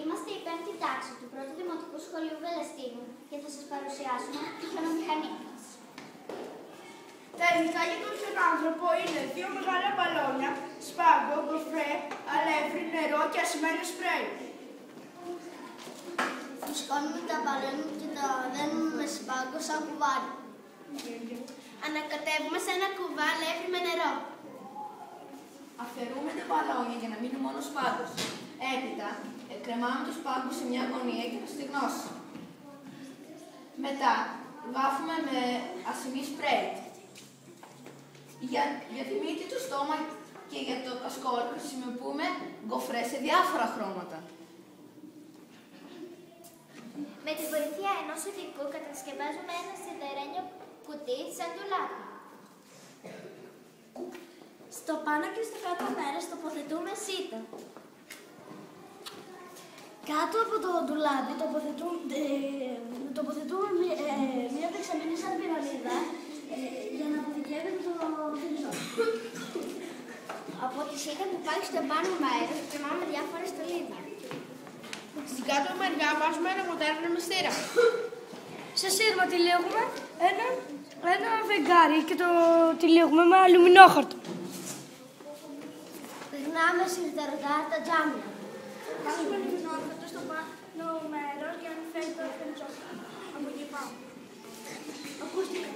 Είμαστε η 5η τάξη του πρώτου Δημοτικού Σχολείου Βελεστίνου και θα σας παρουσιάσουμε τη χιονομηχανή μας. Τα υλικά για τον χιονάνθρωπο είναι 2 μεγάλα μπαλόνια, σπάγκο, γκοφρέ, αλεύρι, νερό και ασημένιο σπρέι. Φουσκώνουμε τα μπαλόνια και τα δένουμε με σπάγκο σαν κουβάρι. Ανακατεύουμε σε ένα κουβά αλεύρι με νερό. Αφαιρούμε τα μπαλόνια για να μείνει μόνο σπάγκος. Έπειτα, κρεμάμε το σπάγκο σε μια γωνία και το στεγνώσει. Μετά, βάφουμε με ασημή σπρέι. Για τη μύτη, το στόμα και για το κασκόλ χρησιμοποιούμε γκοφρέ σε διάφορα χρώματα. Με τη βοήθεια ενός υλικού κατασκευάζουμε ένα σιδερένιο κουτί σαν ντουλάπι. Στο πάνω και στο κάτω μέρος τοποθετούμε σίτα. Κάτω από το ντουλάπι τοποθετούμε μια δεξαμενή σαν πυραμίδα για να αποθηκεύεται το φυλλό. Από τη σίτα που πάει στο πάνω μέρος κρεμάμε διάφορα στολίδια. Στην κάτω μεριά βάζουμε ένα μοντέρνο μυστήρα. Σε σύρμα τυλίγουμε ένα φεγγάρι και το τυλίγουμε με αλουμινόχαρτο. Περνάμε σιδεροδά τα τζάμια. Βάζουμε αλουμινόχαρτο στο πάνω μέρος για να φέρει το φεντζό. Από εκεί πάνω. Ακούστηκε.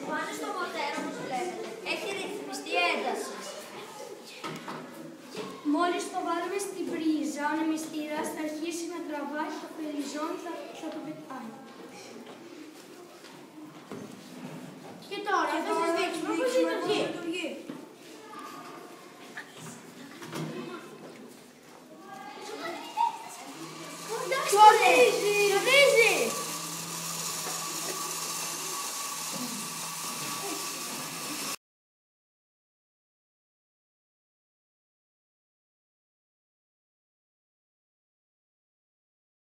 Πάνω στο μοντέρno, όπως βλέπετε, έχει ρυθμιστεί ένταση. Μόλις το βάλουμε στην πρίζα, ο ανεμιστήρας θα αρχίσει να τραβάει το περιζόν, θα το πετάει. Και τώρα θα σας δείξουμε πώς λειτουργεί. Πώς